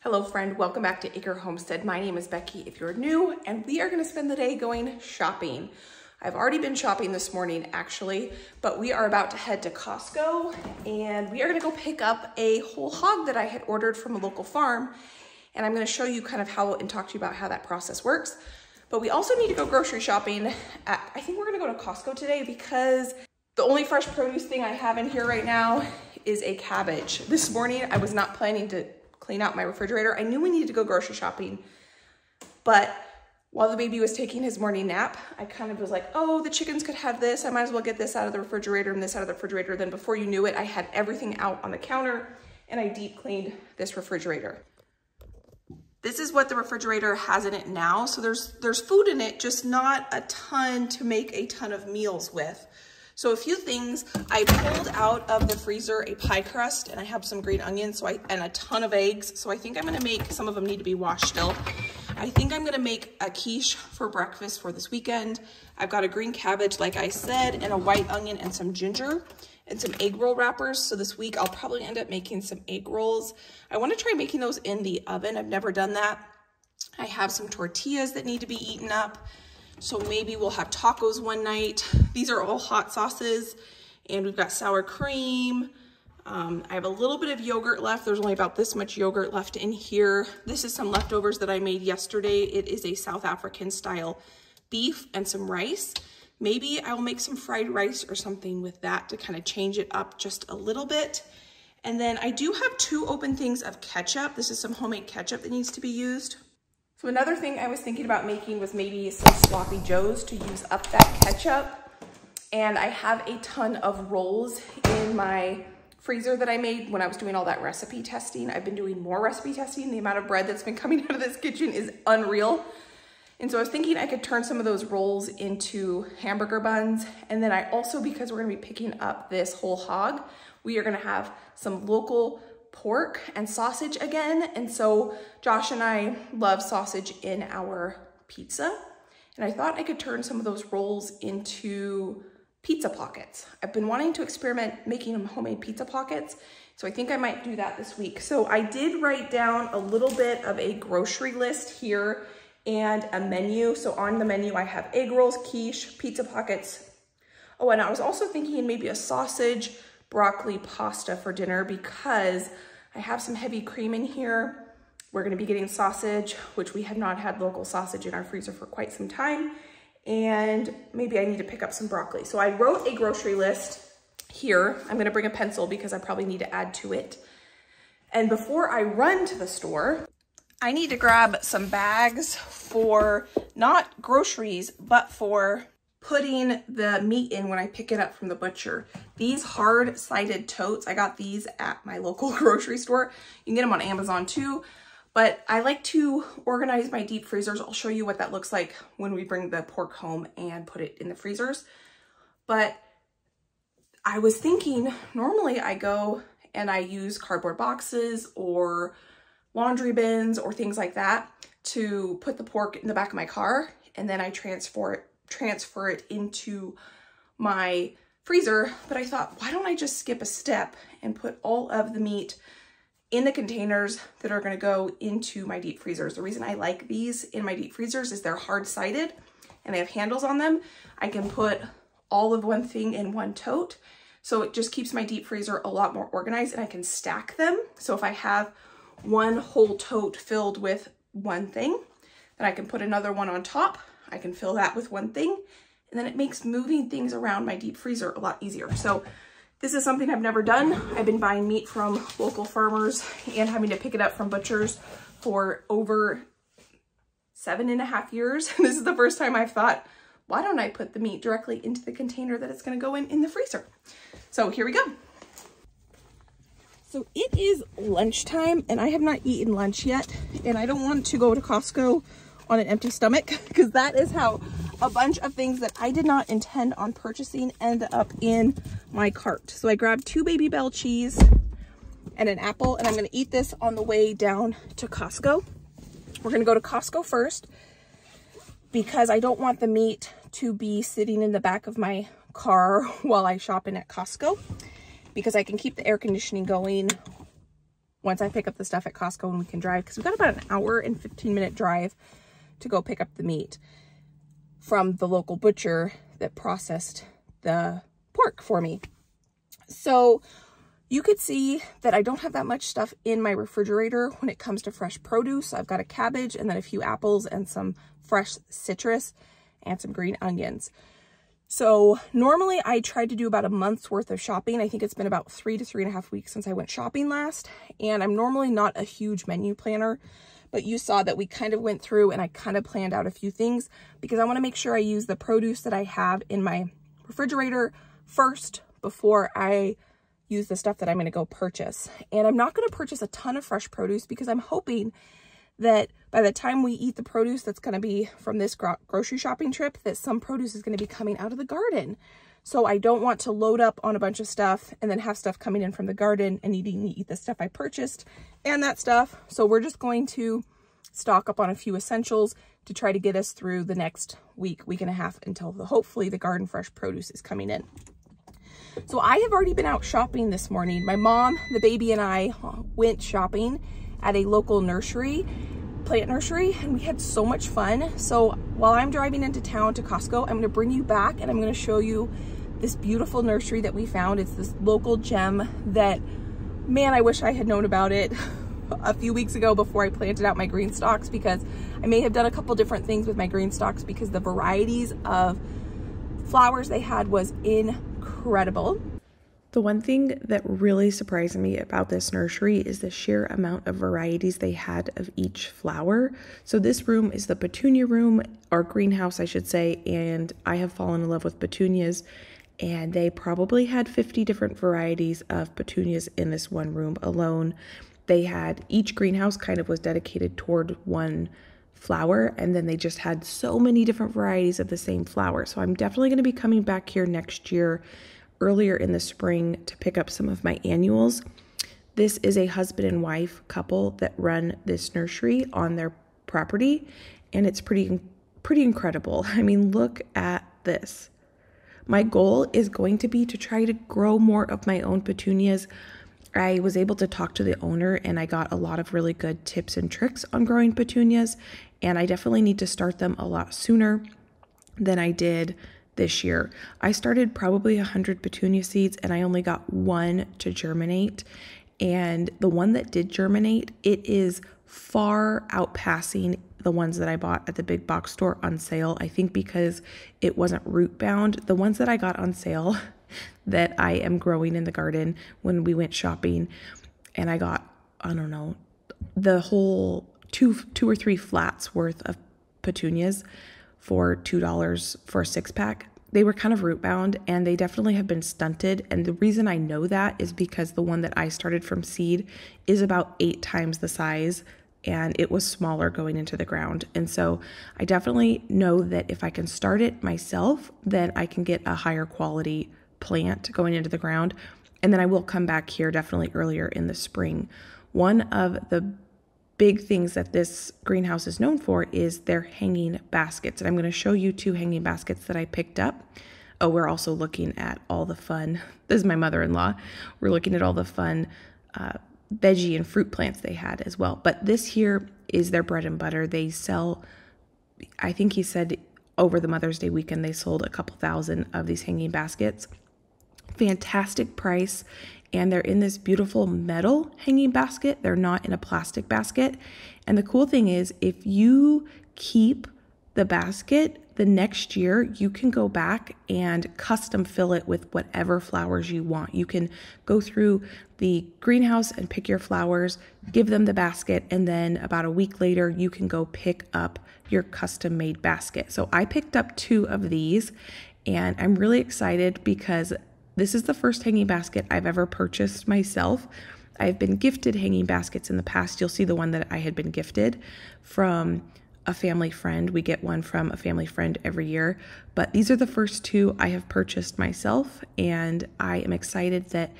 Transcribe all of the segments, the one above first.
Hello friend, welcome back to Acre Homestead. My name is Becky if you're new, and we are gonna spend the day going shopping. I've already been shopping this morning actually, but we are about to head to Costco and we are gonna go pick up a whole hog that I had ordered from a local farm. And I'm gonna show you kind of how and talk to you about how that process works. But we also need to go grocery shopping. I think we're gonna go to Costco today because the only fresh produce thing I have in here right now is a cabbage. This morning, I was not planning to clean out my refrigerator. I knew we needed to go grocery shopping, but while the baby was taking his morning nap, I kind of was like, oh, the chickens could have this. I might as well get this out of the refrigerator and this out of the refrigerator. Then before you knew it, I had everything out on the counter and I deep cleaned this refrigerator. This is what the refrigerator has in it now. So there's food in it, just not a ton to make a ton of meals with. So a few things, I pulled out of the freezer a pie crust and I have some green onions and a ton of eggs. So I think I'm gonna make, some of them need to be washed still. I think I'm gonna make a quiche for breakfast for this weekend. I've got a green cabbage, like I said, and a white onion and some ginger and some egg roll wrappers. So this week I'll probably end up making some egg rolls. I wanna try making those in the oven. I've never done that. I have some tortillas that need to be eaten up. So maybe we'll have tacos one night. These are all hot sauces and we've got sour cream. I have a little bit of yogurt left. There's only about this much yogurt left in here. This is some leftovers that I made yesterday. It is a South African style beef and some rice. Maybe I will make some fried rice or something with that to kind of change it up just a little bit. And then I do have 2 open things of ketchup. This is some homemade ketchup that needs to be used. So another thing I was thinking about making was maybe some sloppy joes to use up that ketchup. And I have a ton of rolls in my freezer that I made when I was doing all that recipe testing. I've been doing more recipe testing. The amount of bread that's been coming out of this kitchen is unreal. And so I was thinking I could turn some of those rolls into hamburger buns. And then I also, because we're gonna be picking up this whole hog, we are gonna have some local pork and sausage again. And so Josh and I love sausage in our pizza. And I thought I could turn some of those rolls into pizza pockets. I've been wanting to experiment making them homemade pizza pockets. So I think I might do that this week. So I did write down a little bit of a grocery list here and a menu. So on the menu, I have egg rolls, quiche, pizza pockets. Oh, and I was also thinking maybe a sausage broccoli pasta for dinner because I have some heavy cream in here. We're gonna be getting sausage, which we have not had local sausage in our freezer for quite some time. And maybe I need to pick up some broccoli. So I wrote a grocery list here. I'm gonna bring a pencil because I probably need to add to it. And before I run to the store, I need to grab some bags for not groceries, but for putting the meat in when I pick it up from the butcher. These hard-sided totes, I got these at my local grocery store. You can get them on Amazon too, but I like to organize my deep freezers. I'll show you what that looks like when we bring the pork home and put it in the freezers. But I was thinking, normally I go and I use cardboard boxes or laundry bins or things like that to put the pork in the back of my car, and then I transfer it into my freezer. But I thought, why don't I just skip a step and put all of the meat in the containers that are gonna go into my deep freezers. The reason I like these in my deep freezers is they're hard-sided and they have handles on them. I can put all of one thing in one tote. So it just keeps my deep freezer a lot more organized and I can stack them. So if I have one whole tote filled with one thing, then I can put another one on top. I can fill that with one thing, and then it makes moving things around my deep freezer a lot easier. So this is something I've never done. I've been buying meat from local farmers and having to pick it up from butchers for over 7.5 years. This is the first time I've thought, why don't I put the meat directly into the container that it's gonna go in the freezer? So here we go. So it is lunchtime and I have not eaten lunch yet, and I don't want to go to Costco on an empty stomach because that is how a bunch of things that I did not intend on purchasing end up in my cart. So I grabbed 2 Baby Bell cheese and an apple, and I'm gonna eat this on the way down to Costco. We're gonna go to Costco first because I don't want the meat to be sitting in the back of my car while I shop in at Costco, because I can keep the air conditioning going once I pick up the stuff at Costco and we can drive, because we've got about an hour and 15-minute drive to go pick up the meat from the local butcher that processed the pork for me. So you could see that I don't have that much stuff in my refrigerator when it comes to fresh produce. I've got a cabbage and then a few apples and some fresh citrus and some green onions. So normally I try to do about a month's worth of shopping. I think it's been about 3 to 3.5 weeks since I went shopping last. And I'm normally not a huge menu planner, but you saw that we kind of went through and I kind of planned out a few things because I want to make sure I use the produce that I have in my refrigerator first before I use the stuff that I'm going to go purchase. And I'm not going to purchase a ton of fresh produce because I'm hoping that by the time we eat the produce that's going to be from this grocery shopping trip, that some produce is going to be coming out of the garden. So I don't want to load up on a bunch of stuff and then have stuff coming in from the garden and needing to eat the stuff I purchased and that stuff. So we're just going to stock up on a few essentials to try to get us through the next week, week and a half until hopefully the garden fresh produce is coming in. So I have already been out shopping this morning. My mom, the baby, and I went shopping at a local nursery, plant nursery, and we had so much fun. So while I'm driving into town to Costco, I'm going to bring you back and I'm going to show you this beautiful nursery that we found. It's this local gem that, man, I wish I had known about it a few weeks ago before I planted out my green stalks, because I may have done a couple different things with my green stalks because the varieties of flowers they had was incredible. The one thing that really surprised me about this nursery is the sheer amount of varieties they had of each flower. So this room is the petunia room, or greenhouse I should say, and I have fallen in love with petunias, and they probably had 50 different varieties of petunias in this one room alone. They had, each greenhouse kind of was dedicated toward one flower, and then they just had so many different varieties of the same flower. So I'm definitely going to be coming back here next year earlier in the spring to pick up some of my annuals. This is a husband and wife couple that run this nursery on their property, and it's pretty incredible. I mean, look at this. My goal is going to be to try to grow more of my own petunias. I was able to talk to the owner and I got a lot of really good tips and tricks on growing petunias, and I definitely need to start them a lot sooner than I did this year. I started probably 100 petunia seeds and I only got one to germinate, and the one that did germinate, it is far outpassing the ones that I bought at the big box store on sale. I think because it wasn't root bound. The ones that I got on sale that I am growing in the garden when we went shopping, and I got, I don't know, the whole two or three flats worth of petunias for $2 for a 6-pack. They were kind of root bound and they definitely have been stunted. And the reason I know that is because the one that I started from seed is about 8 times the size, and it was smaller going into the ground. And so I definitely know that if I can start it myself, then I can get a higher quality plant going into the ground. And then I will come back here definitely earlier in the spring. One of the big things that this greenhouse is known for is their hanging baskets. And I'm going to show you 2 hanging baskets that I picked up. Oh, we're also looking at all the fun, this is my mother-in-law, we're looking at all the fun veggie and fruit plants they had as well. But this here is their bread and butter. They sell, I think he said over the Mother's Day weekend, they sold a couple thousand of these hanging baskets. Fantastic price. And they're in this beautiful metal hanging basket. They're not in a plastic basket. And the cool thing is, if you keep the basket, the next year you can go back and custom fill it with whatever flowers you want. You can go through the greenhouse and pick your flowers, give them the basket, and then about a week later you can go pick up your custom made basket. So I picked up 2 of these, and I'm really excited because this is the first hanging basket I've ever purchased myself. I've been gifted hanging baskets in the past. You'll see the one that I had been gifted from a family friend. We get one from a family friend every year, but these are the first 2 I have purchased myself, and I am excited that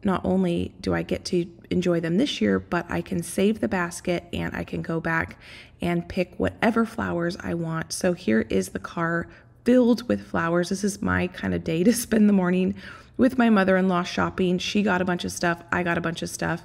not only do I get to enjoy them this year, but I can save the basket and I can go back and pick whatever flowers I want. So here is the car filled with flowers. This is my kind of day to spend the morning with my mother-in-law shopping. She got a bunch of stuff, I got a bunch of stuff,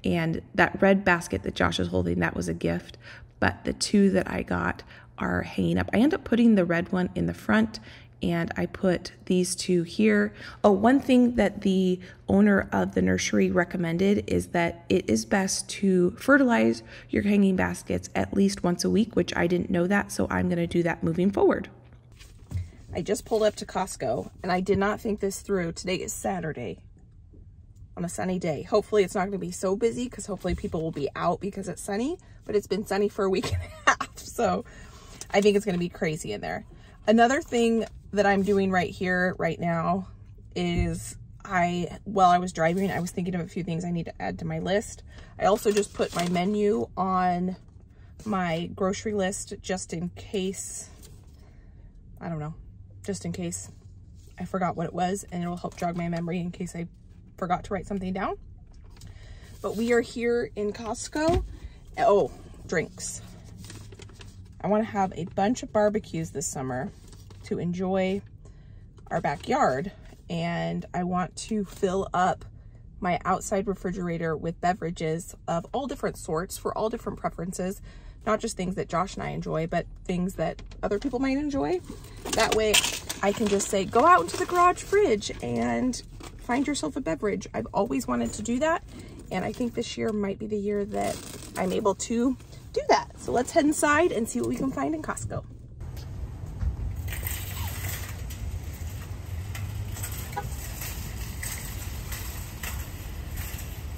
and that red basket that Josh is holding, that was a gift, but the two that I got are hanging up. I end up putting the red one in the front, and I put these two here. Oh, one thing that the owner of the nursery recommended is that it is best to fertilize your hanging baskets at least once a week, which I didn't know that, so I'm gonna do that moving forward. I just pulled up to Costco, and I did not think this through. Today is Saturday on a sunny day. Hopefully it's not gonna be so busy because hopefully people will be out because it's sunny, but it's been sunny for a week and a half, so I think it's gonna be crazy in there. Another thing that I'm doing right here, right now, is while I was driving, I was thinking of a few things I need to add to my list. I also just put my menu on my grocery list just in case, I don't know, just in case I forgot what it was, and it'll help jog my memory in case I forgot to write something down. But we are here in Costco. Oh, drinks. I want to have a bunch of barbecues this summer to enjoy our backyard, and I want to fill up my outside refrigerator with beverages of all different sorts for all different preferences, not just things that Josh and I enjoy, but things that other people might enjoy. That way I can just say, go out into the garage fridge and find yourself a beverage. I've always wanted to do that, and I think this year might be the year that I'm able to do that. So let's head inside and see what we can find in Costco.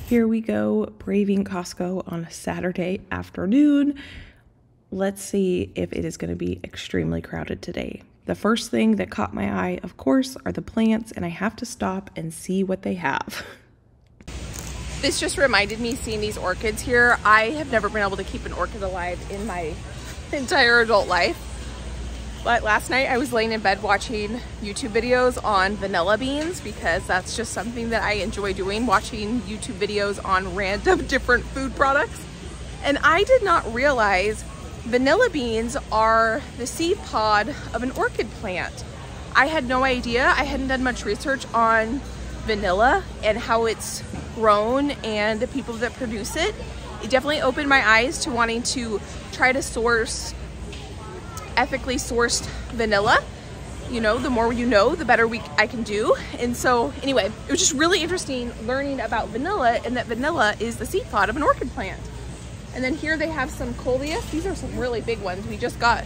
Here we go, braving Costco on a Saturday afternoon. Let's see if it is going to be extremely crowded today. The first thing that caught my eye, of course, are the plants, and I have to stop and see what they have. This just reminded me seeing these orchids here. I have never been able to keep an orchid alive in my entire adult life. But last night I was laying in bed watching YouTube videos on vanilla beans because that's just something that I enjoy doing, watching YouTube videos on random different food products. And I did not realize vanilla beans are the seed pod of an orchid plant. I had no idea. I hadn't done much research on vanilla and how it's grown and the people that produce it. It definitely opened my eyes to wanting to try to source ethically sourced vanilla. You know, the more you know, the better I can do. And so anyway, it was just really interesting learning about vanilla, and that vanilla is the seed pod of an orchid plant. And then here they have some coleus. These are some really big ones. We just got,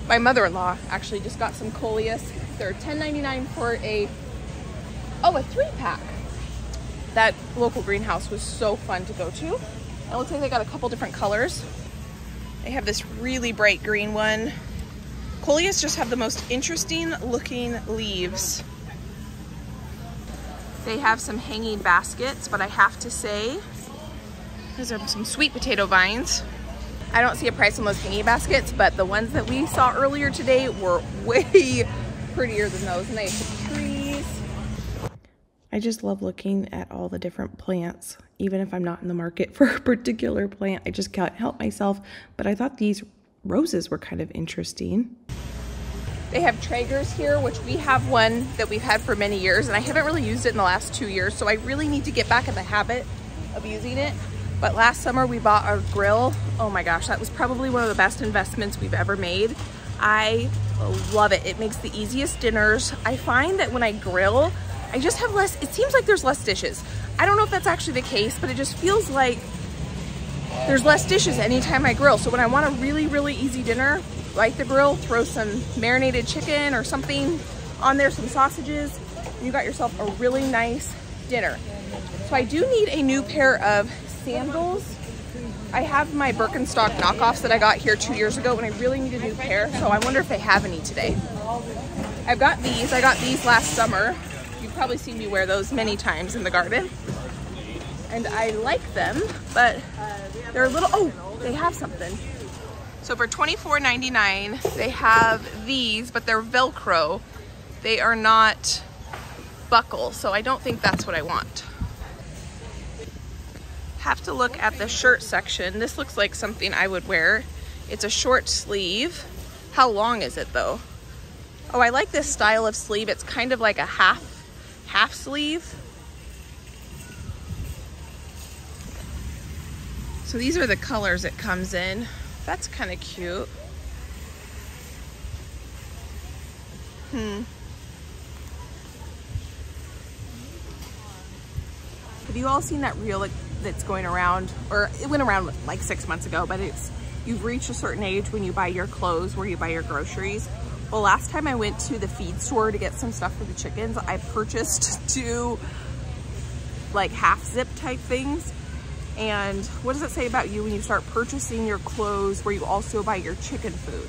my mother-in-law actually just got some coleus. They're $10.99 for a 3-pack. That local greenhouse was so fun to go to. It looks like they got a couple different colors. They have this really bright green one. Coleus just have the most interesting looking leaves. They have some hanging baskets, but I have to say, those are some sweet potato vines. I don't see a price on those hanging baskets, but the ones that we saw earlier today were way prettier than those, and they have some trees. I just love looking at all the different plants, even if I'm not in the market for a particular plant. I just can't help myself, but I thought these roses were kind of interesting. They have Traegers here, which we have one that we've had for many years, and I haven't really used it in the last 2 years, so I really need to get back in the habit of using it. But last summer we bought our grill. Oh my gosh, that was probably one of the best investments we've ever made. I love it. It makes the easiest dinners. I find that when I grill, I just have less, it seems like there's less dishes. I don't know if that's actually the case, but it just feels like there's less dishes anytime I grill. So when I want a really, really easy dinner, light the grill, throw some marinated chicken or something on there, some sausages, and you got yourself a really nice dinner. So I do need a new pair of sandals. I have my Birkenstock knockoffs that I got here 2 years ago, and I really need a new pair, so I wonder if they have any today. I've got these. I got these last summer. You've probably seen me wear those many times in the garden. And I like them, but they're a little, oh, they have something. So for $24.99, they have these, but they're Velcro. They are not buckle, so I don't think that's what I want. Have to look at the shirt section. This looks like something I would wear. It's a short sleeve. How long is it though? Oh, I like this style of sleeve. It's kind of like a half half sleeve. So these are the colors it comes in. That's kind of cute. Have you all seen that reel that's going around, or it went around like 6 months ago, but it's, you've reached a certain age when you buy your clothes, where you buy your groceries. Well, last time I went to the feed store to get some stuff for the chickens, I purchased 2 like half zip type things. And what does it say about you when you start purchasing your clothes where you also buy your chicken food?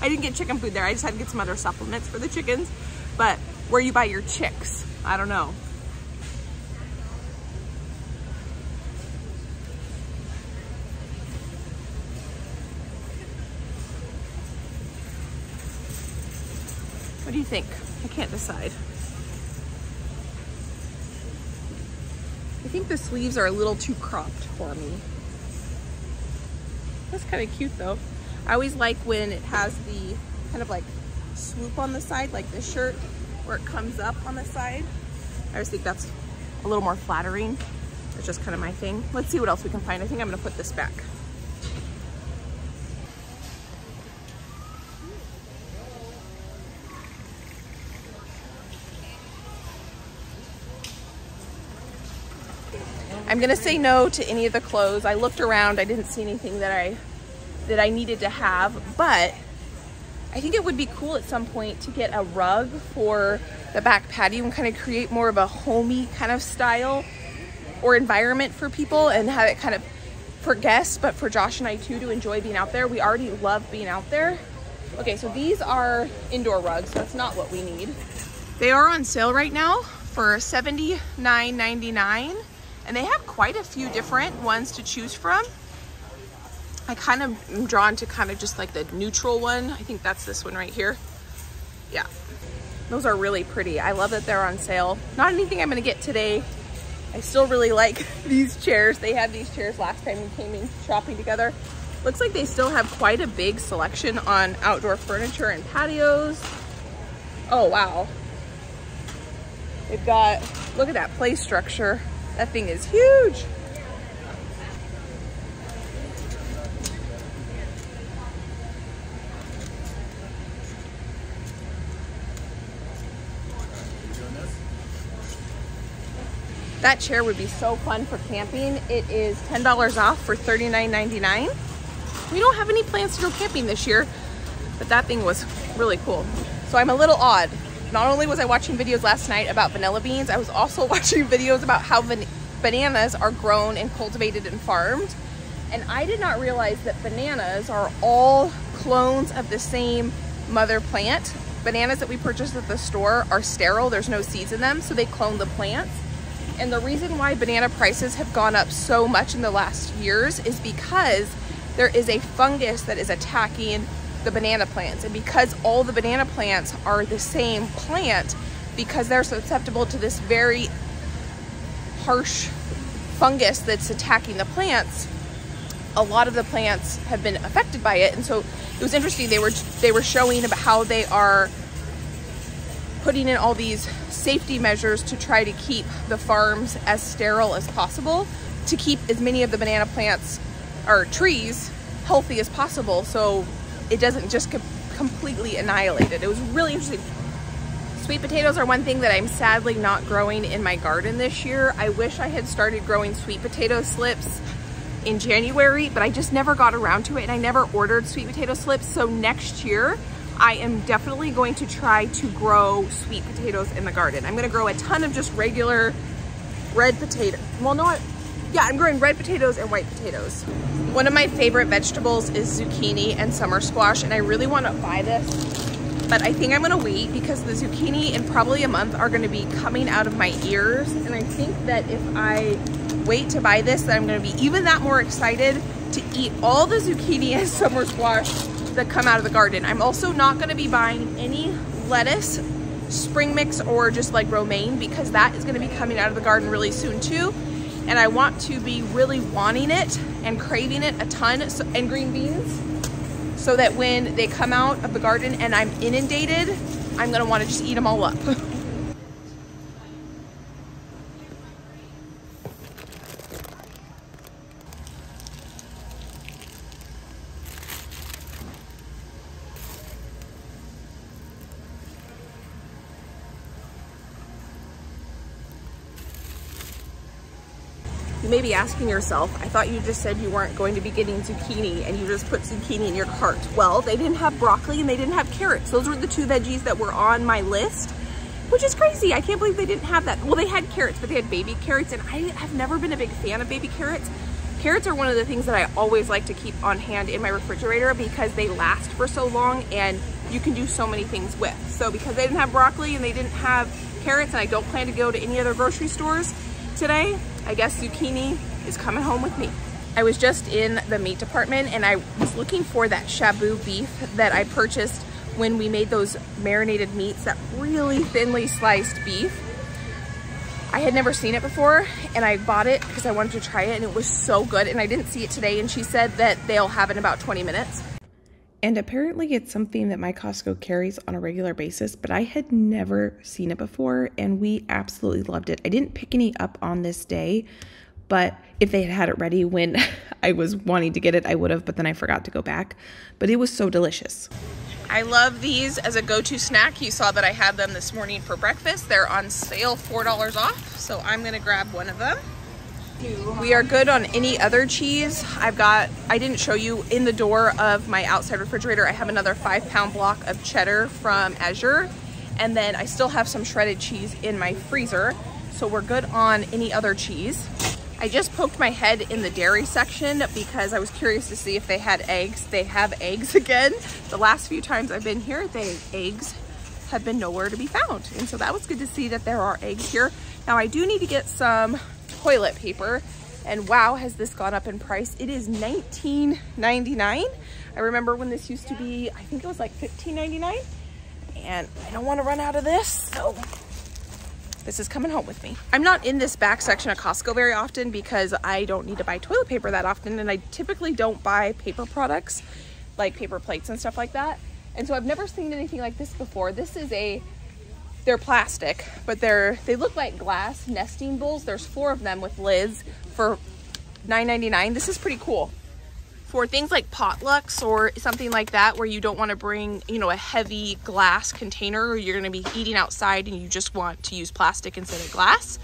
I didn't get chicken food there. I just had to get some other supplements for the chickens, but where you buy your chicks, I don't know. What do you think? I can't decide. I think the sleeves are a little too cropped for me. That's kind of cute though. I always like when it has the kind of like swoop on the side, like this shirt, where it comes up on the side. I just think that's a little more flattering. It's just kind of my thing. Let's see what else we can find. I think I'm gonna put this back. I'm gonna say no to any of the clothes. I looked around, I didn't see anything that I needed to have, but I think it would be cool at some point to get a rug for the back patio and kind of create more of a homey kind of style or environment for people, and have it kind of for guests, but for Josh and I too, to enjoy being out there. We already love being out there. Okay, so these are indoor rugs. That's not what we need. They are on sale right now for $79.99. And they have quite a few different ones to choose from. I kind of am drawn to kind of just like the neutral one. I think that's this one right here. Yeah, those are really pretty. I love that they're on sale. Not anything I'm gonna get today. I still really like these chairs. They had these chairs last time we came in shopping together. Looks like they still have quite a big selection on outdoor furniture and patios. Oh, wow. They've got, look at that play structure. That thing is huge. That chair would be so fun for camping. It is $10 off for $39.99. We don't have any plans to go camping this year, but that thing was really cool. So I'm a little odd. Not only was I watching videos last night about vanilla beans, I was also watching videos about how bananas are grown and cultivated and farmed. And I did not realize that bananas are all clones of the same mother plant. Bananas that we purchased at the store are sterile. There's no seeds in them, so they clone the plants. And the reason why banana prices have gone up so much in the last years is because there is a fungus that is attacking the banana plants. And because all the banana plants are the same plant, because they're susceptible to this very harsh fungus that's attacking the plants, a lot of the plants have been affected by it. And so it was interesting. They were showing about how they are putting in all these safety measures to try to keep the farms as sterile as possible, to keep as many of the banana plants or trees healthy as possible, so it doesn't just completely annihilate it. It was really interesting. Sweet potatoes are one thing that I'm sadly not growing in my garden this year. I wish I had started growing sweet potato slips in January, but I just never got around to it, and I never ordered sweet potato slips. So next year, I am definitely going to try to grow sweet potatoes in the garden. I'm gonna grow a ton of just regular red potato. Well, I'm growing red potatoes and white potatoes. One of my favorite vegetables is zucchini and summer squash, and I really want to buy this, but I think I'm gonna wait because the zucchini in probably a month are gonna be coming out of my ears, and I think that if I wait to buy this, then I'm gonna be even that more excited to eat all the zucchini and summer squash that come out of the garden. I'm also not gonna be buying any lettuce, spring mix, or just like romaine, because that is gonna be coming out of the garden really soon too. And I want to be really wanting it and craving it a ton, and green beans, so that when they come out of the garden and I'm inundated, I'm gonna wanna just eat them all up. You may be asking yourself, I thought you just said you weren't going to be getting zucchini and you just put zucchini in your cart. Well, they didn't have broccoli and they didn't have carrots. Those were the two veggies that were on my list, which is crazy. I can't believe they didn't have that. Well, they had carrots, but they had baby carrots, and I have never been a big fan of baby carrots. Carrots are one of the things that I always like to keep on hand in my refrigerator because they last for so long and you can do so many things with. So because they didn't have broccoli and they didn't have carrots, and I don't plan to go to any other grocery stores today, I guess zucchini is coming home with me. I was just in the meat department and I was looking for that shabu beef that I purchased when we made those marinated meats, that really thinly sliced beef. I had never seen it before and I bought it because I wanted to try it, and it was so good, and I didn't see it today, and she said that they'll have it in about 20 minutes. And apparently it's something that my Costco carries on a regular basis, but I had never seen it before and we absolutely loved it. I didn't pick any up on this day, but if they had had it ready when I was wanting to get it, I would have, but then I forgot to go back. But it was so delicious. I love these as a go-to snack. You saw that I had them this morning for breakfast. They're on sale, $4 off, so I'm gonna grab one of them. We are good on any other cheese. I didn't show you in the door of my outside refrigerator, I have another 5-pound block of cheddar from Acre, and then I still have some shredded cheese in my freezer, so we're good on any other cheese. I just poked my head in the dairy section because I was curious to see if they had eggs. They have eggs again. The last few times I've been here, the eggs have been nowhere to be found, and so that was good to see that there are eggs here. Now I do need to get some toilet paper, and wow, has this gone up in price. It is $19.99. I remember when this used to be, I think it was like $15.99, and I don't want to run out of this, so this is coming home with me. I'm not in this back section of Costco very often because I don't need to buy toilet paper that often, and I typically don't buy paper products like paper plates and stuff like that, and so I've never seen anything like this before. This is they're plastic, but they look like glass nesting bowls. There's 4 of them with lids for $9.99. This is pretty cool. For things like potlucks or something like that where you don't want to bring, you know, a heavy glass container, or you're going to be eating outside and you just want to use plastic instead of glass.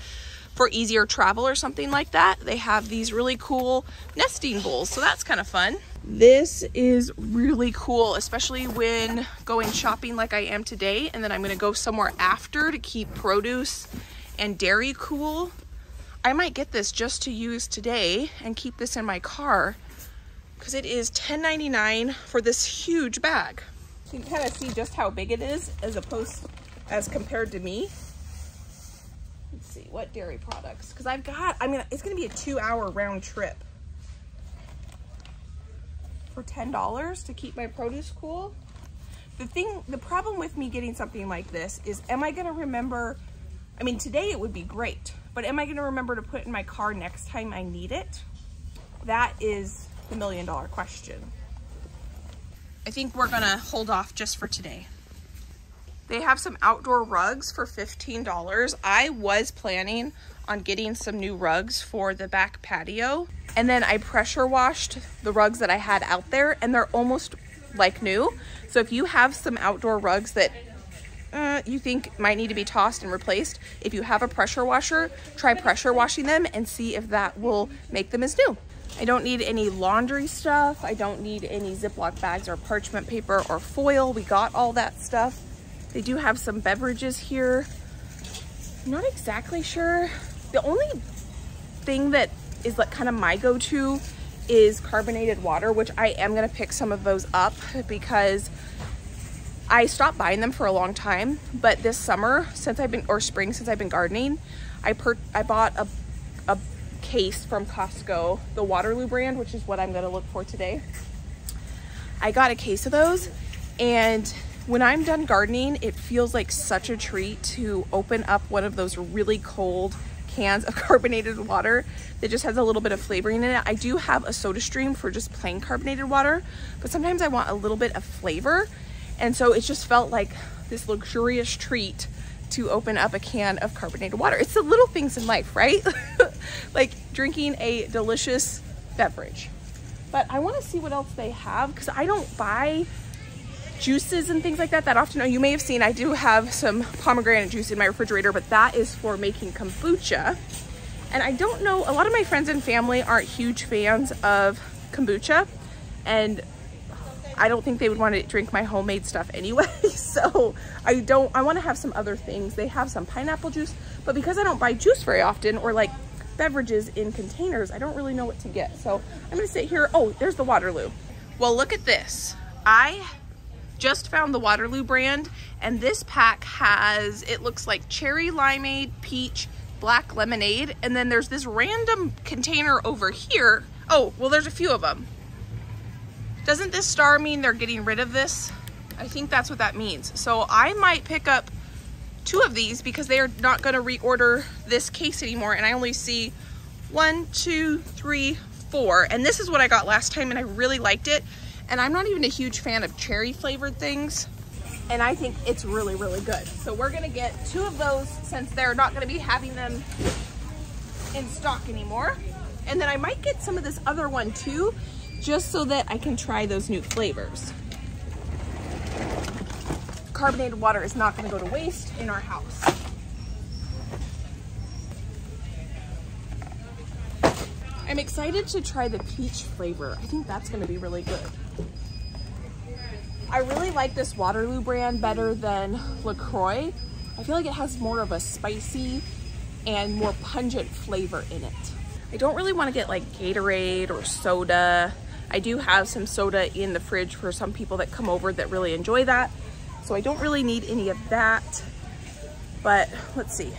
For easier travel or something like that, they have these really cool nesting bowls, so that's kind of fun. This is really cool, especially when going shopping like I am today, and then I'm going to go somewhere after to keep produce and dairy cool. I might get this just to use today and keep this in my car because it is $10.99 for this huge bag. So you can kind of see just how big it is as compared to me. Let's see, what dairy products? Because it's going to be a 2-hour round trip. For $10 to keep my produce cool. The problem with me getting something like this is, am I gonna remember, I mean, today it would be great, but am I gonna remember to put in my car next time I need it? That is the $1 million question. I think we're gonna hold off just for today. They have some outdoor rugs for $15. I was planning on getting some new rugs for the back patio, and then I pressure washed the rugs that I had out there, and they're almost like new. So if you have some outdoor rugs that you think might need to be tossed and replaced, if you have a pressure washer, try pressure washing them and see if that will make them as new. I don't need any laundry stuff. I don't need any Ziploc bags or parchment paper or foil. We got all that stuff. They do have some beverages here. I'm not exactly sure. The only thing that is like kind of my go-to is carbonated water, which I am gonna pick some of those up because I stopped buying them for a long time. But this summer, spring, since I've been gardening, I bought a case from Costco, the Waterloo brand, which is what I'm gonna look for today. I got a case of those, and when I'm done gardening, it feels like such a treat to open up one of those really cold cans of carbonated water that just has a little bit of flavoring in it. I do have a soda stream for just plain carbonated water, but sometimes I want a little bit of flavor, and so it just felt like this luxurious treat to open up a can of carbonated water. It's the little things in life, right? Like drinking a delicious beverage. But I want to see what else they have, because I don't buy juices and things like that often. You may have seen I do have some pomegranate juice in my refrigerator, but that is for making kombucha. And I don't know, a lot of my friends and family aren't huge fans of kombucha, and I don't think they would want to drink my homemade stuff anyway. So I want to have some other things. They have some pineapple juice, but because I don't buy juice very often, or like beverages in containers, I don't really know what to get. So I'm gonna sit here. Oh, there's the Waterloo. Well, look at this. I just found the Waterloo brand, and this pack has, it looks like cherry limeade, peach, black lemonade, and then there's this random container over here. Oh, well, there's a few of them. Doesn't this star mean they're getting rid of this? I think that's what that means. So I might pick up 2 of these because they are not going to reorder this case anymore, and I only see 1, 2, 3, 4, and this is what I got last time, and I really liked it. And I'm not even a huge fan of cherry flavored things, and I think it's really, really good. So we're gonna get 2 of those since they're not gonna be having them in stock anymore. And then I might get some of this other one too, just so that I can try those new flavors. Carbonated water is not gonna go to waste in our house. I'm excited to try the peach flavor. I think that's gonna be really good. I really like this Waterloo brand better than LaCroix. I feel like it has more of a spicy and more pungent flavor in it. I don't really want to get like Gatorade or soda. I do have some soda in the fridge for some people that come over that really enjoy that. So I don't really need any of that. But let's see.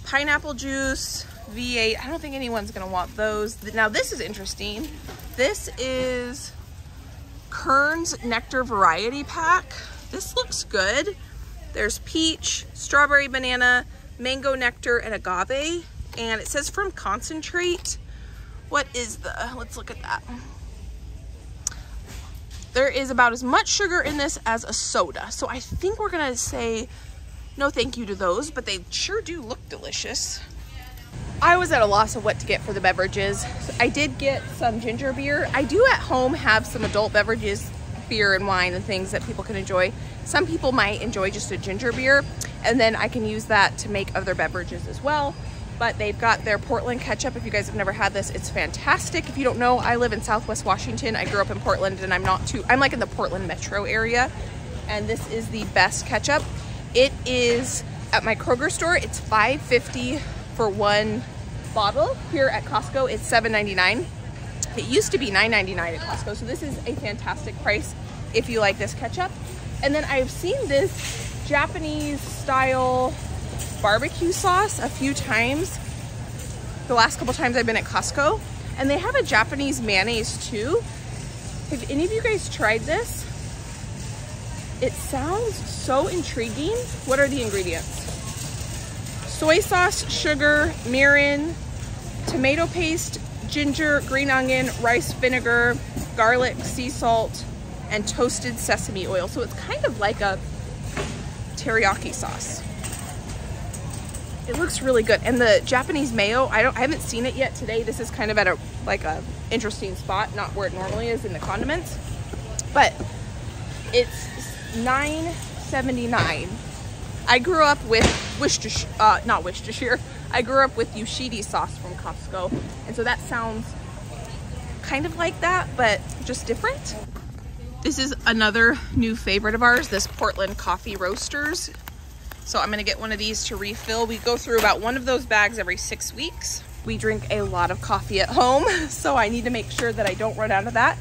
Pineapple juice, V8. I don't think anyone's gonna want those. Now this is interesting. This is Kern's Nectar Variety Pack. This looks good. There's peach, strawberry, banana, mango nectar, and agave. And it says from concentrate. What is let's look at that. There is about as much sugar in this as a soda. So I think we're gonna say no thank you to those, but they sure do look delicious. I was at a loss of what to get for the beverages. I did get some ginger beer. I do at home have some adult beverages, beer and wine and things that people can enjoy. Some people might enjoy just a ginger beer, and then I can use that to make other beverages as well. But they've got their Portland ketchup. If you guys have never had this, it's fantastic. If you don't know, I live in Southwest Washington. I grew up in Portland, and I'm like in the Portland metro area, and this is the best ketchup. It is at my Kroger store. It's $5.50 for 1 bottle. Here at Costco, it's $7.99. It used to be $9.99 at Costco, so this is a fantastic price if you like this ketchup. And then I've seen this Japanese style barbecue sauce a few times the last couple times I've been at Costco, and they have a Japanese mayonnaise too. Have any of you guys tried this? It sounds so intriguing. What are the ingredients? Soy sauce, sugar, mirin, tomato paste, ginger, green onion, rice vinegar, garlic, sea salt, and toasted sesame oil. So it's kind of like a teriyaki sauce. It looks really good. And the Japanese mayo, I haven't seen it yet today. This is kind of at a interesting spot, not where it normally is in the condiments. But it's $9.79. I grew up with I grew up with Yoshida sauce from Costco, and so that sounds kind of like that, but just different. This is another new favorite of ours, this Portland coffee roasters. So I'm gonna get one of these to refill. We go through about one of those bags every 6 weeks. We drink a lot of coffee at home, so I need to make sure that I don't run out of that.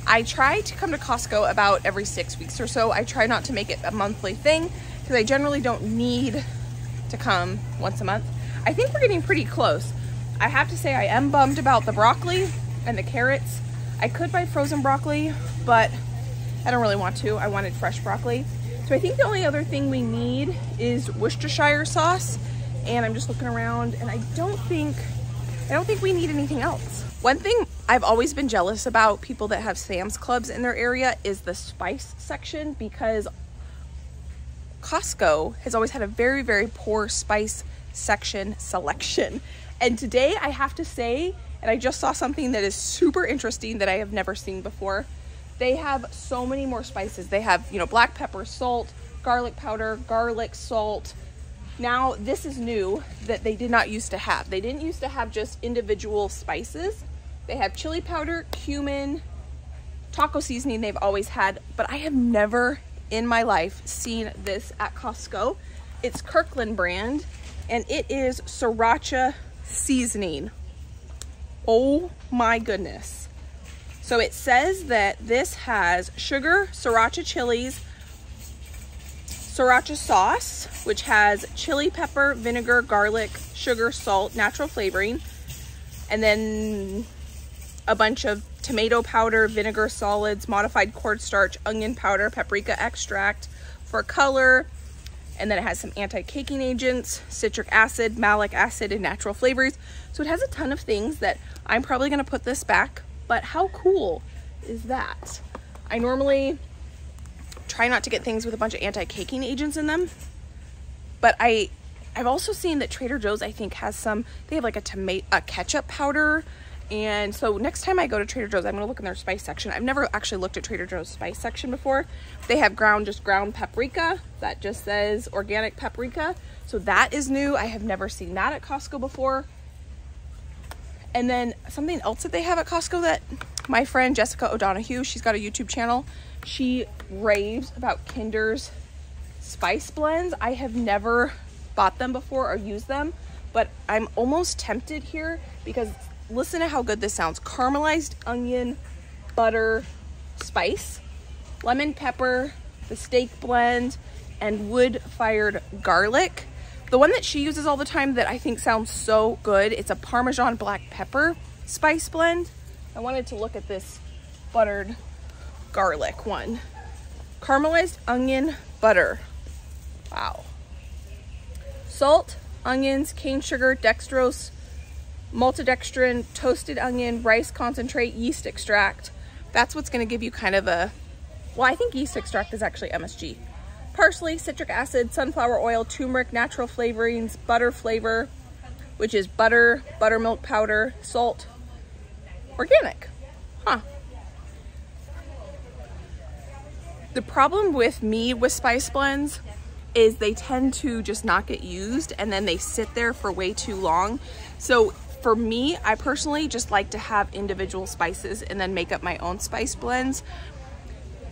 I try to come to Costco about every 6 weeks or so. I try not to make it a monthly thing because I generally don't need to come once a month. I think we're getting pretty close. I have to say I am bummed about the broccoli and the carrots. I could buy frozen broccoli, but I don't really want to. I wanted fresh broccoli. So I think the only other thing we need is Worcestershire sauce, and I'm just looking around, and I don't think we need anything else. One thing I've always been jealous about people that have Sam's Clubs in their area is the spice section, because Costco has always had a very, very poor spice section selection. And today I have to say, and I just saw something that is super interesting that I have never seen before. They have so many more spices. They have, black pepper, salt, garlic powder, garlic, salt, Now, this is new that they did not used to have. They didn't used to have just individual spices. They have chili powder, cumin, taco seasoning they've always had, but I have never in my life seen this at Costco. It's Kirkland brand, and it is sriracha seasoning. Oh my goodness. So it says that this has sugar, sriracha chilies, sriracha sauce, which has chili pepper, vinegar, garlic, sugar, salt, natural flavoring, and then a bunch of tomato powder, vinegar solids, modified cornstarch, onion powder, paprika extract for color, and then it has some anti-caking agents, citric acid, malic acid, and natural flavors. So it has a ton of things that I'm probably going to put this back, but how cool is that? I normally try not to get things with a bunch of anti-caking agents in them, but I've also seen that Trader Joe's, I think, has some, they have like a ketchup powder. And so next time I go to Trader Joe's, I'm gonna look in their spice section. I've never actually looked at Trader Joe's spice section before. They have just ground paprika that just says organic paprika. So that is new. I have never seen that at Costco before. And then something else that they have at Costco that my friend Jessica O'Donohue, she's got a YouTube channel. She raves about Kinder's spice blends. I have never bought them before or used them, but I'm almost tempted here because listen to how good this sounds. Caramelized onion, butter, spice, lemon pepper, the steak blend, and wood-fired garlic. The one that she uses all the time that I think sounds so good, it's a Parmesan black pepper spice blend. I wanted to look at this buttered garlic one. Caramelized onion butter. Wow. Salt, onions, cane sugar, dextrose, maltodextrin, toasted onion, rice concentrate, yeast extract. That's what's going to give you kind of a, well, I think yeast extract is actually MSG. Parsley, citric acid, sunflower oil, turmeric, natural flavorings, butter flavor, which is butter, buttermilk powder, salt, organic. Huh. The problem with me with spice blends is they tend to just not get used and then they sit there for way too long. So for me, I personally just like to have individual spices and then make up my own spice blends.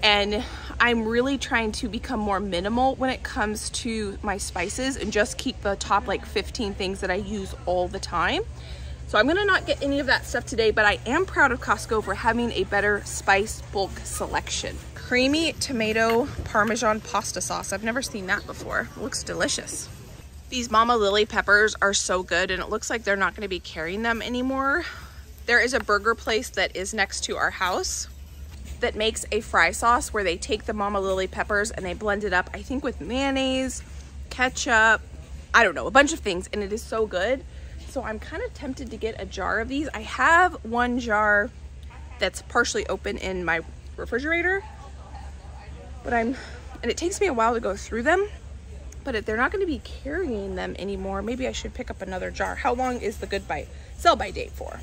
And I'm really trying to become more minimal when it comes to my spices and just keep the top like 15 things that I use all the time. So I'm gonna not get any of that stuff today, but I am proud of Costco for having a better spice bulk selection. Creamy tomato Parmesan pasta sauce. I've never seen that before. It looks delicious. These Mama Lily peppers are so good, and it looks like they're not going to be carrying them anymore. There is a burger place that is next to our house that makes a fry sauce where they take the Mama Lily peppers and they blend it up, I think with mayonnaise, ketchup, I don't know, a bunch of things, and it is so good. So I'm kind of tempted to get a jar of these. I have one jar that's partially open in my refrigerator, but and it takes me a while to go through them. But if they're not going to be carrying them anymore, maybe I should pick up another jar. How long is the sell-by date for?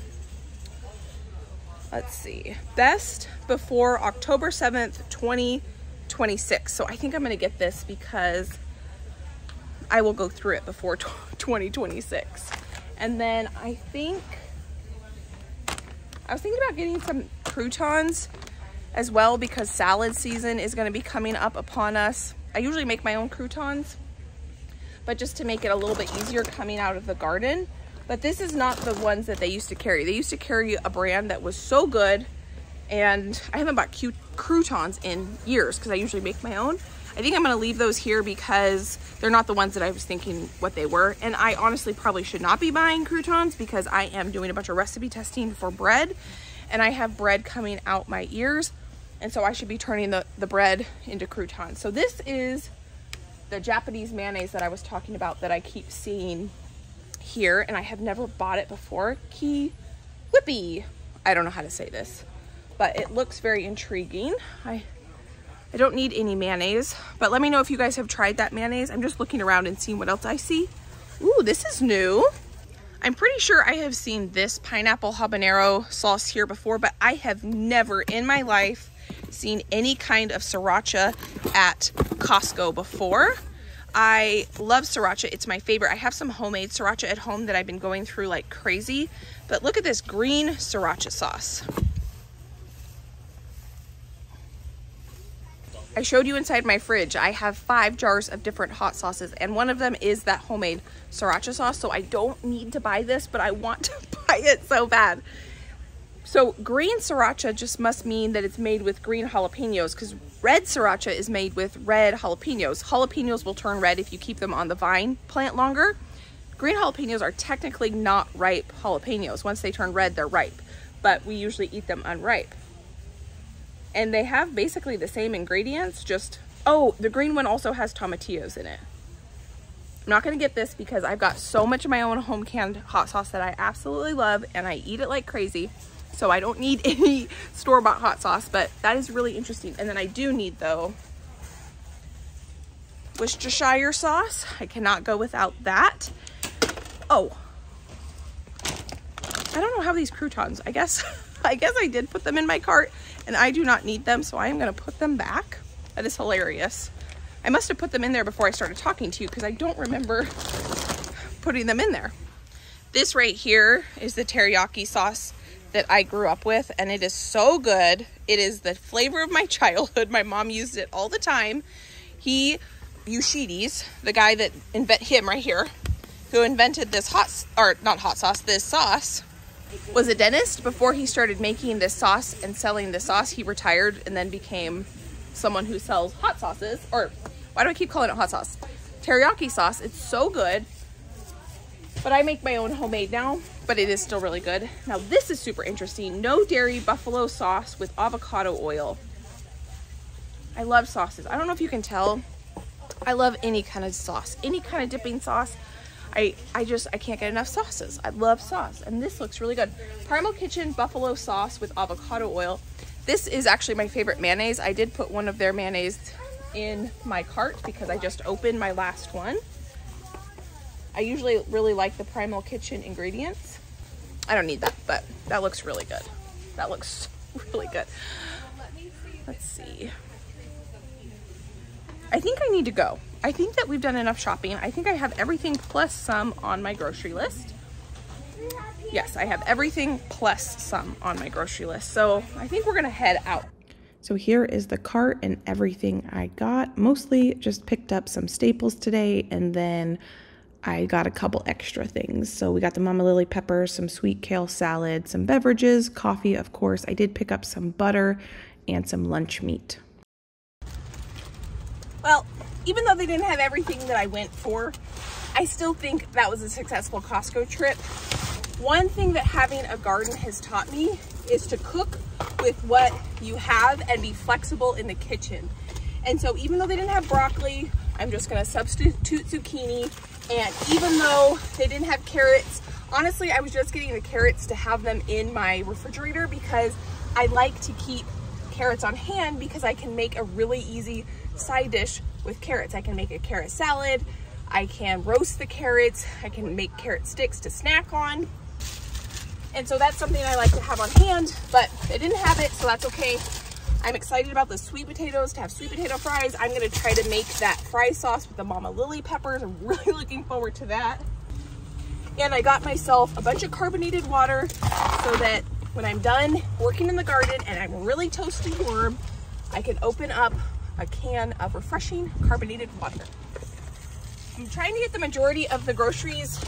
Let's see. Best before October 7th, 2026. So I think I'm going to get this because I will go through it before 2026. And then I was thinking about getting some croutons as well because salad season is going to be coming up upon us. I usually make my own croutons, but just to make it a little bit easier coming out of the garden. But this is not the ones that they used to carry. They used to carry a brand that was so good, and I haven't bought croutons in years because I usually make my own. I think I'm gonna leave those here because they're not the ones that I was thinking what they were. And I honestly probably should not be buying croutons because I am doing a bunch of recipe testing for bread, and I have bread coming out my ears. And so I should be turning the bread into croutons. So this is the Japanese mayonnaise that I was talking about that I keep seeing here, and I have never bought it before. Whippy. I don't know how to say this, but it looks very intriguing. I don't need any mayonnaise, but let me know if you guys have tried that mayonnaise. I'm just looking around and seeing what else I see. Ooh, this is new. I'm pretty sure I have seen this pineapple habanero sauce here before, but I have never in my life seen any kind of sriracha at Costco before. I love sriracha. It's my favorite. I have some homemade sriracha at home that I've been going through like crazy. But look at this green sriracha sauce. I showed you inside my fridge. I have 5 jars of different hot sauces, and one of them is that homemade sriracha sauce. So I don't need to buy this, but I want to buy it so bad. So green sriracha just must mean that it's made with green jalapenos, because red sriracha is made with red jalapenos. Jalapenos will turn red if you keep them on the vine plant longer. Green jalapenos are technically not ripe jalapenos. Once they turn red, they're ripe, but we usually eat them unripe. And they have basically the same ingredients, just, oh, the green one also has tomatillos in it. I'm not gonna get this because I've got so much of my own home canned hot sauce that I absolutely love, and I eat it like crazy. So I don't need any store-bought hot sauce, but that is really interesting. And then I do need, though, Worcestershire sauce. I cannot go without that. Oh, I don't know how these croutons, I guess I did put them in my cart, and I do not need them, so I am gonna put them back. That is hilarious. I must have put them in there before I started talking to you, because I don't remember putting them in there. This right here is the teriyaki sauce that I grew up with, and it is so good. It is the flavor of my childhood. My mom used it all the time. Yushides, the guy that him right here, who invented this this sauce, was a dentist. Before he started making this sauce and selling this sauce, he retired and then became someone who sells hot sauces, or why do I keep calling it hot sauce? Teriyaki sauce. It's so good. But I make my own homemade now, but it is still really good. Now this is super interesting. No dairy buffalo sauce with avocado oil. I love sauces. I don't know if you can tell. I love any kind of sauce, any kind of dipping sauce. I can't get enough sauces. I love sauce, and this looks really good. Primal Kitchen buffalo sauce with avocado oil. This is actually my favorite mayonnaise. I did put one of their mayonnaise in my cart because I just opened my last one. I usually really like the Primal Kitchen ingredients. I don't need that, but that looks really good. That looks really good. Let's see. I think I need to go. I think that we've done enough shopping. I think I have everything plus some on my grocery list. Yes, I have everything plus some on my grocery list. So I think we're gonna head out. So here is the cart and everything I got. Mostly just picked up some staples today, and then I got a couple extra things. So we got the Mama Lily peppers, some sweet kale salad, some beverages, coffee, of course. I did pick up some butter and some lunch meat. Well, even though they didn't have everything that I went for, I still think that was a successful Costco trip. One thing that having a garden has taught me is to cook with what you have and be flexible in the kitchen. And so even though they didn't have broccoli, I'm just gonna substitute zucchini. And even though they didn't have carrots, honestly, I was just getting the carrots to have them in my refrigerator because I like to keep carrots on hand because I can make a really easy side dish with carrots. I can make a carrot salad, I can roast the carrots, I can make carrot sticks to snack on. And so that's something I like to have on hand, but they didn't have it, so that's okay. I'm excited about the sweet potatoes, to have sweet potato fries. I'm gonna try to make that fry sauce with the Mama Lily peppers. I'm really looking forward to that. And I got myself a bunch of carbonated water so that when I'm done working in the garden and I'm really toasty warm, I can open up a can of refreshing carbonated water. I'm trying to get the majority of the groceries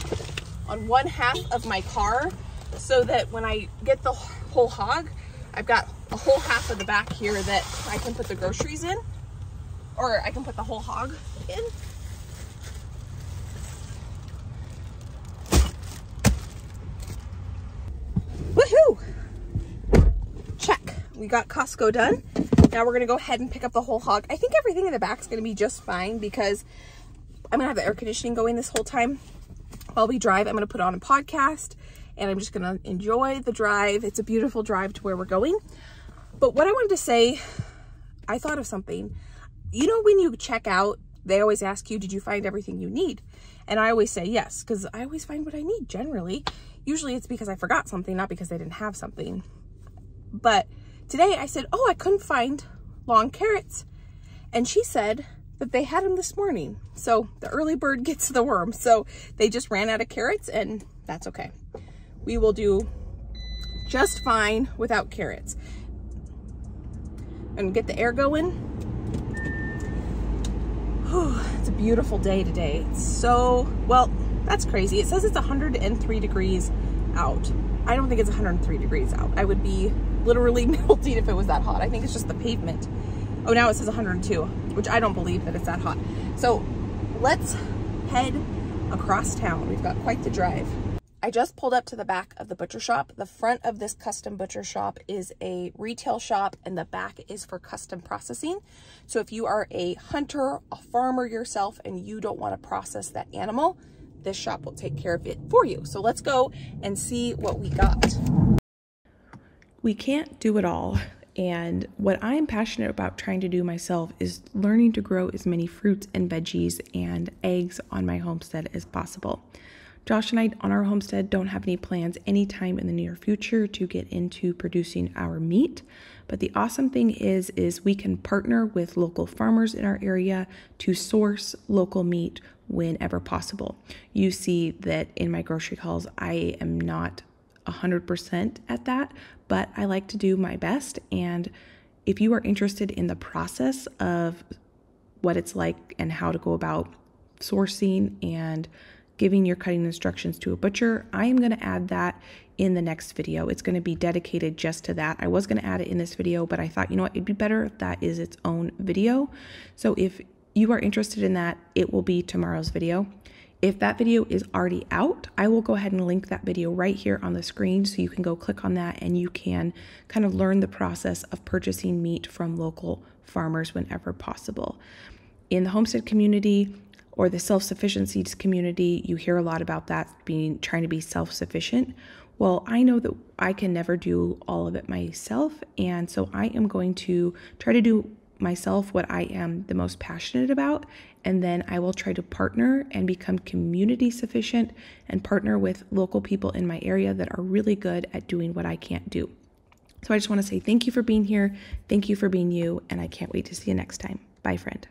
on one half of my car so that when I get the whole hog, I've got a whole half of the back here that I can put the groceries in, or I can put the whole hog in. Woohoo! Check. We got Costco done. Now we're gonna go ahead and pick up the whole hog. I think everything in the back is gonna be just fine because I'm gonna have the air conditioning going this whole time. While we drive, I'm gonna put on a podcast and I'm just gonna enjoy the drive. It's a beautiful drive to where we're going. But what I wanted to say, I thought of something. You know, when you check out, they always ask you, did you find everything you need? And I always say yes, because I always find what I need generally. Usually it's because I forgot something, not because they didn't have something. But today I said, oh, I couldn't find long carrots. And she said, that they had them this morning. So the early bird gets the worm. So they just ran out of carrots, and that's okay. We will do just fine without carrots. And get the air going. Whew, it's a beautiful day today. It's so, well, that's crazy. It says it's 103 degrees out. I don't think it's 103 degrees out. I would be literally melting if it was that hot. I think it's just the pavement. Oh, now it says 102, which I don't believe that it's that hot. So let's head across town. We've got quite the drive. I just pulled up to the back of the butcher shop. The front of this custom butcher shop is a retail shop, and the back is for custom processing. So if you are a hunter, a farmer yourself, and you don't want to process that animal, this shop will take care of it for you. So let's go and see what we got. We can't do it all. And what I'm passionate about trying to do myself is learning to grow as many fruits and veggies and eggs on my homestead as possible. Josh and I on our homestead don't have any plans anytime in the near future to get into producing our meat. But the awesome thing is we can partner with local farmers in our area to source local meat whenever possible. You see that in my grocery hauls, I am not 100% at that, but I like to do my best. And if you are interested in the process of what it's like and how to go about sourcing and giving your cutting instructions to a butcher, I am going to add that in the next video. It's going to be dedicated just to that. I was going to add it in this video, but I thought, you know what, it'd be better if that is its own video. So if you are interested in that, it will be tomorrow's video. If that video is already out, I will go ahead and link that video right here on the screen so you can go click on that and you can kind of learn the process of purchasing meat from local farmers whenever possible. In the homestead community or the self-sufficiency community, you hear a lot about that, trying to be self-sufficient. Well, I know that I can never do all of it myself, and so I am going to try to do myself what I am the most passionate about, and then I will try to partner and become community sufficient and partner with local people in my area that are really good at doing what I can't do. So I just want to say thank you for being here, thank you for being you, and I can't wait to see you next time. Bye, friend.